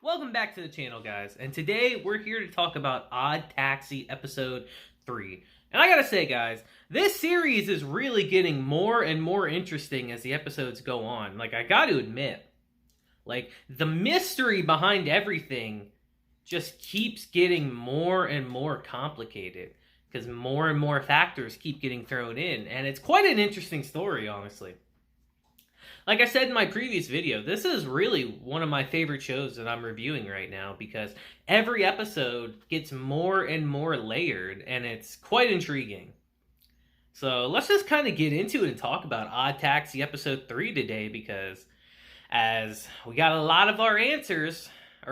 Welcome back to the channel, guys, and today we're here to talk about Odd Taxi Episode 3. And I gotta say, guys, this series is really getting more and more interesting as the episodes go on. I gotta admit, the mystery behind everything just keeps getting more and more complicated, because more and more factors keep getting thrown in, and it's quite an interesting story, honestly. Like I said in my previous video, this is really one of my favorite shows that I'm reviewing right now because every episode gets more and more layered and it's quite intriguing. So let's just kind of get into it and talk about Odd Taxi Episode 3 today, because as we got a lot of our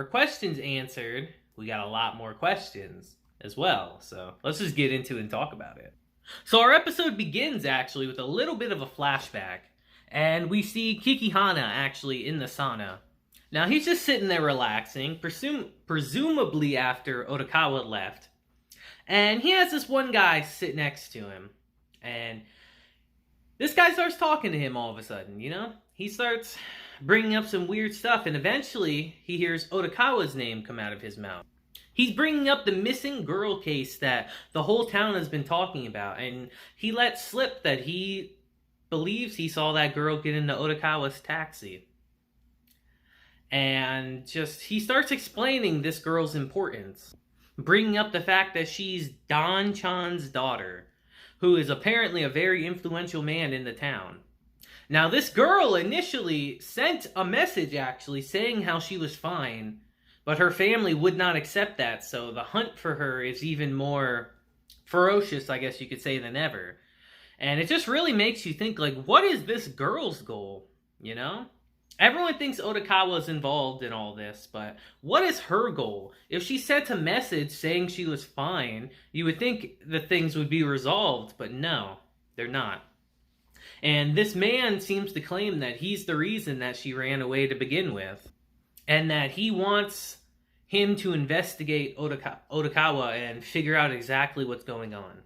questions answered, we got a lot more questions as well. So let's just get into it and talk about it. So our episode begins actually with a little bit of a flashback. And we see Kikihana actually in the sauna. Now he's just sitting there relaxing, presumably after Odokawa left. And he has this one guy sit next to him. And this guy starts talking to him all of a sudden, you know? He starts bringing up some weird stuff, and eventually he hears Odokawa's name come out of his mouth. He's bringing up the missing girl case that the whole town has been talking about, and he lets slip that he believes he saw that girl get into Odokawa's taxi. And he starts explaining this girl's importance, bringing up the fact that she's Don-chan's daughter, who is apparently a very influential man in the town. Now, this girl initially sent a message, actually, saying how she was fine, but her family would not accept that, so the hunt for her is even more ferocious, I guess you could say, than ever. And it just really makes you think, what is this girl's goal, you know? Everyone thinks Odokawa's involved in all this, but what is her goal? If she sent a message saying she was fine, you would think the things would be resolved, but no, they're not. And this man seems to claim that he's the reason that she ran away to begin with, and that he wants him to investigate Odokawa and figure out exactly what's going on.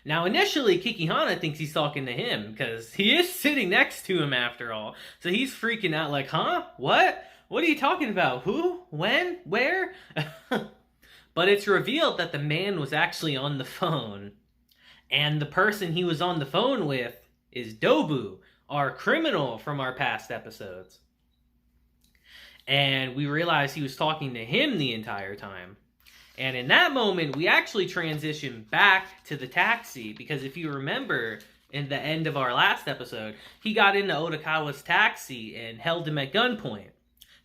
Now, initially, Kikihana thinks he's talking to him, because he is sitting next to him after all. So he's freaking out huh? What? What are you talking about? Who? When? Where? But it's revealed that the man was actually on the phone. And the person he was on the phone with is Dobu, our criminal from our past episodes. And we realize he was talking to him the entire time. And in that moment, we actually transition back to the taxi, because if you remember, in the end of our last episode, he got into Odokawa's taxi and held him at gunpoint.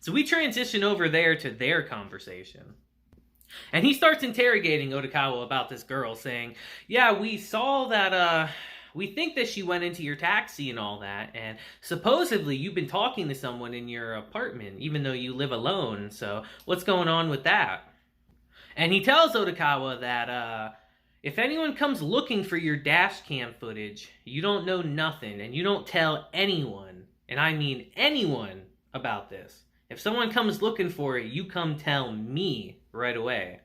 So we transition over there to their conversation. And he starts interrogating Odokawa about this girl, saying, yeah, we saw that, we think that she went into your taxi and all that, and supposedly you've been talking to someone in your apartment, even though you live alone, so what's going on with that? And he tells Odokawa that if anyone comes looking for your dash cam footage, you don't know nothing, and you don't tell anyone, and I mean anyone, about this. If someone comes looking for it, you come tell me right away.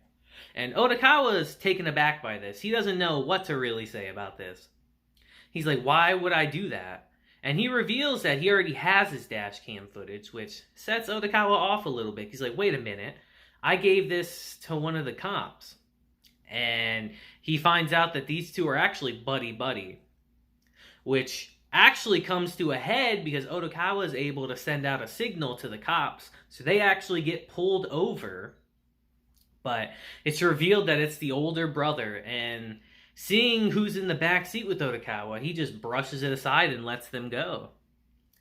And Odokawa is taken aback by this. He doesn't know what to really say about this. He's like, why would I do that? And he reveals that he already has his dash cam footage, which sets Odokawa off a little bit. He's like, wait a minute. I gave this to one of the cops. And he finds out that these two are actually buddy-buddy. Which actually comes to a head because Odokawa is able to send out a signal to the cops. So they actually get pulled over. But it's revealed that it's the older brother. And seeing who's in the back seat with Odokawa, he just brushes it aside and lets them go.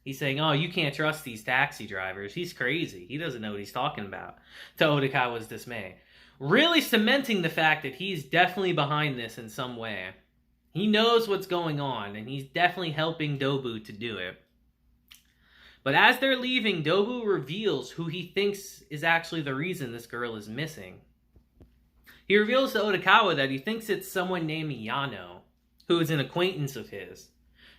He's saying, oh, you can't trust these taxi drivers. He's crazy. He doesn't know what he's talking about, to Odokawa's dismay. Really cementing the fact that he's definitely behind this in some way. He knows what's going on, and he's definitely helping Dobu to do it. But as they're leaving, Dobu reveals who he thinks is actually the reason this girl is missing. He reveals to Odokawa that he thinks it's someone named Yano, who is an acquaintance of his.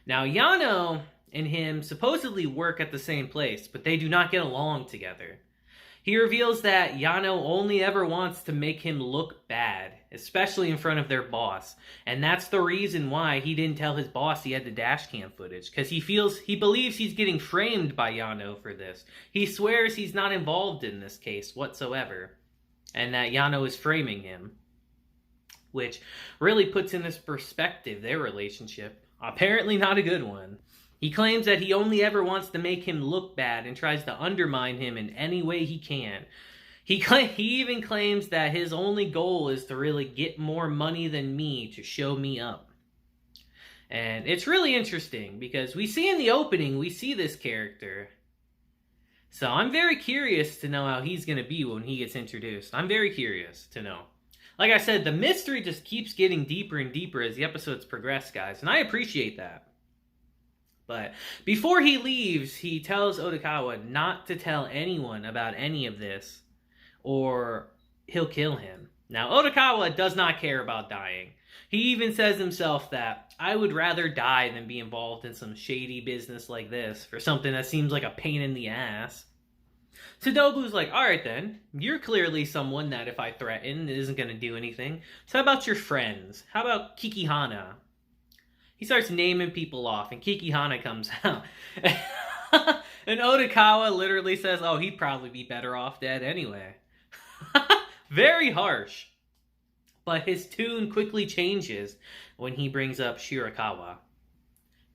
Now, Yano and him supposedly work at the same place, but they do not get along together. He reveals that Yano only ever wants to make him look bad, especially in front of their boss. And that's the reason why he didn't tell his boss he had the dash cam footage, because he believes he's getting framed by Yano for this. He swears he's not involved in this case whatsoever, and that Yano is framing him, which really puts in this perspective their relationship. Apparently not a good one. He claims that he only ever wants to make him look bad and tries to undermine him in any way he can. He even claims that his only goal is to really get more money than me to show me up. And it's really interesting because we see in the opening, we see this character. So I'm very curious to know how he's going to be when he gets introduced. I'm very curious to know. Like I said, the mystery just keeps getting deeper and deeper as the episodes progress, guys. And I appreciate that. But before he leaves, he tells Odokawa not to tell anyone about any of this, or he'll kill him. Now, Odokawa does not care about dying. He even says himself that, I would rather die than be involved in some shady business like this for something that seems like a pain in the ass. So Dobu's like, alright then, you're clearly someone that if I threaten isn't going to do anything. So how about your friends? How about Kikihana? He starts naming people off, and Kikihana comes out. And Odokawa literally says, oh, he'd probably be better off dead anyway. Very harsh. But his tune quickly changes when he brings up Shirakawa,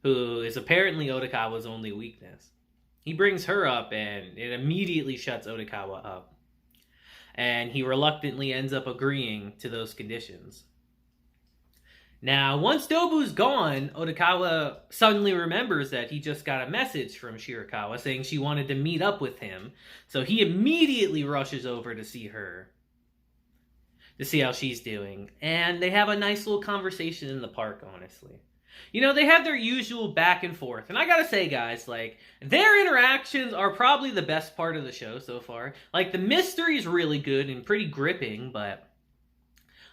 who is apparently Odokawa's only weakness. He brings her up, and it immediately shuts Odokawa up. And he reluctantly ends up agreeing to those conditions. Now, once Dobu's gone, Odokawa suddenly remembers that he just got a message from Shirakawa saying she wanted to meet up with him. So he immediately rushes over to see her, to see how she's doing. And they have a nice little conversation in the park, honestly. You know, they have their usual back and forth. And I gotta say, guys, like, their interactions are probably the best part of the show so far. Like, the mystery is really good and pretty gripping, but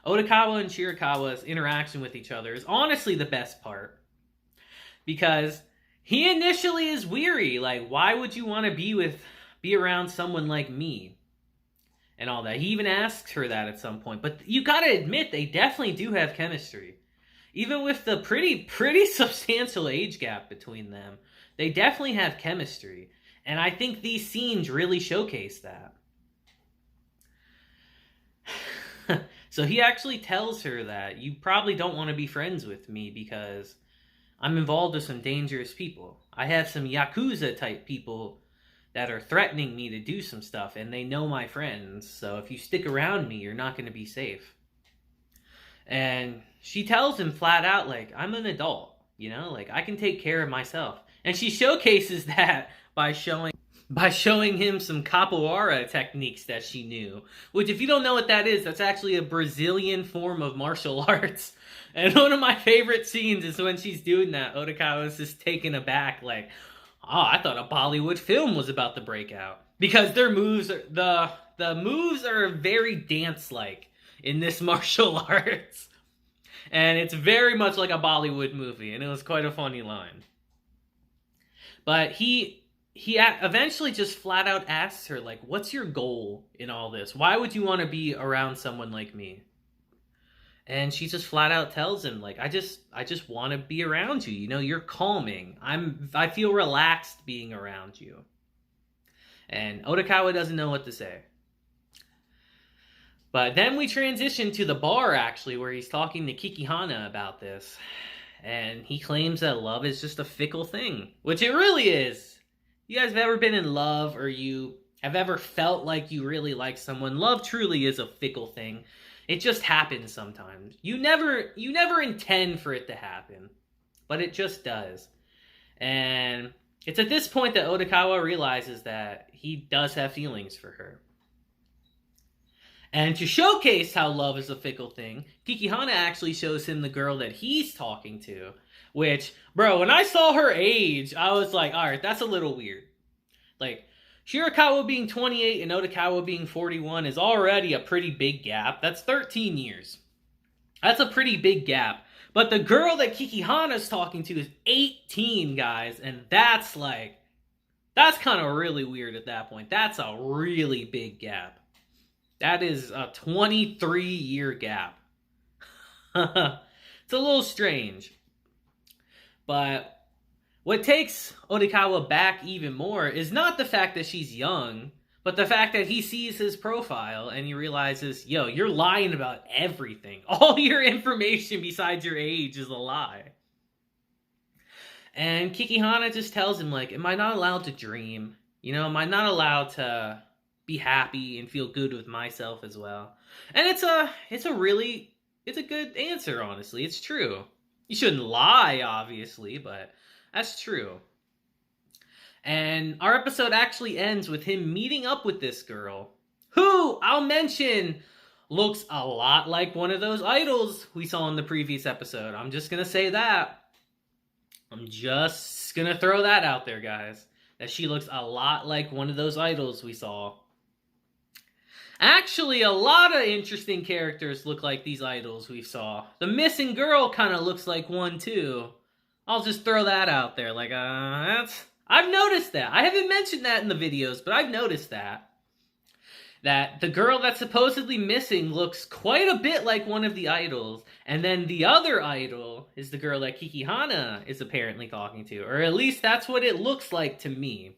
Odokawa and Shirakawa's interaction with each other is honestly the best part. Because he initially is weary. Like, why would you want to be around someone like me? And all that. He even asks her that at some point. But you gotta admit, they definitely do have chemistry. Even with the pretty substantial age gap between them, they definitely have chemistry. And I think these scenes really showcase that. So he actually tells her that you probably don't want to be friends with me because I'm involved with some dangerous people. I have some Yakuza type people that are threatening me to do some stuff, and they know my friends. So if you stick around me, you're not going to be safe. And she tells him flat out, like, I'm an adult, you know, like, I can take care of myself. And she showcases that by showing him some capoeira techniques that she knew. Which, if you don't know what that is, that's actually a Brazilian form of martial arts. And one of my favorite scenes is when she's doing that. Odokawa is just taken aback, like, oh, I thought a Bollywood film was about to break out. Because their moves are, the moves are very dance-like in this martial arts. And it's very much like a Bollywood movie, and it was quite a funny line. But he eventually just flat out asks her, like, what's your goal in all this? Why would you want to be around someone like me? And she just flat out tells him, like, I just want to be around you. You know, you're calming. I feel relaxed being around you. And Odokawa doesn't know what to say. But then we transition to the bar, actually, where he's talking to Kikihana about this. And he claims that love is just a fickle thing, which it really is. You guys have ever been in love, or you have ever felt like you really like someone? Love truly is a fickle thing. It just happens sometimes. You never intend for it to happen, but it just does. And it's at this point that Odokawa realizes that he does have feelings for her. And to showcase how love is a fickle thing, Kikihana actually shows him the girl that he's talking to. Which, bro, when I saw her age, I was like, alright, that's a little weird. Like, Shirakawa being 28 and Odokawa being 41 is already a pretty big gap. That's 13 years. That's a pretty big gap. But the girl that Kikihana's talking to is 18, guys. And that's That's kind of really weird at that point. That's a really big gap. That is a 23-year gap. It's a little strange. But what takes Odokawa back even more is not the fact that she's young, but the fact that he sees his profile and he realizes, yo, you're lying about everything. All your information besides your age is a lie. And Kikihana just tells him, like, am I not allowed to dream? You know, am I not allowed to be happy and feel good with myself as well? And it's a good answer, honestly. It's true. You shouldn't lie, obviously, but that's true. And our episode actually ends with him meeting up with this girl, who, I'll mention, looks a lot like one of those idols we saw in the previous episode. I'm just going to say that. I'm just going to throw that out there, guys. That she looks a lot like one of those idols we saw. Actually, a lot of interesting characters look like these idols we saw. The missing girl kind of looks like one, too. I'll just throw that out there. Like, I've noticed that. I haven't mentioned that in the videos, but I've noticed that. That the girl that's supposedly missing looks quite a bit like one of the idols. And then the other idol is the girl that Kikihana is apparently talking to. Or at least that's what it looks like to me.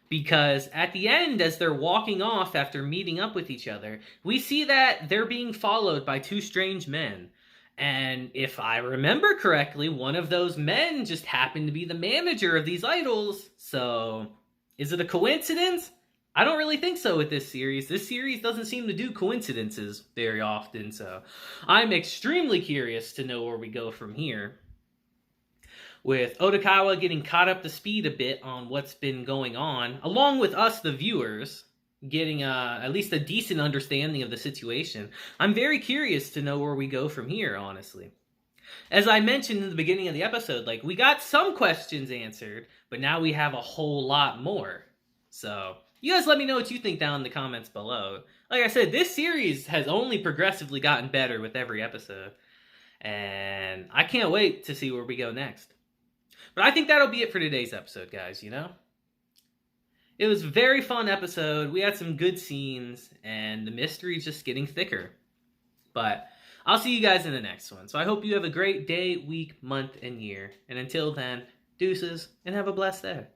Because at the end, as they're walking off after meeting up with each other, we see that they're being followed by two strange men. And if I remember correctly, one of those men just happened to be the manager of these idols. So, is it a coincidence? I don't really think so with this series. This series doesn't seem to do coincidences very often, so I'm extremely curious to know where we go from here. With Odokawa getting caught up to speed a bit on what's been going on, along with us, the viewers, getting at least a decent understanding of the situation, I'm very curious to know where we go from here, honestly. As I mentioned in the beginning of the episode, like, we got some questions answered, but now we have a whole lot more. So, you guys let me know what you think down in the comments below. Like I said, this series has only progressively gotten better with every episode. And I can't wait to see where we go next. But I think that'll be it for today's episode, guys, you know? It was a very fun episode. We had some good scenes, and the mystery is just getting thicker. But I'll see you guys in the next one. So I hope you have a great day, week, month, and year. And until then, deuces, and have a blessed day.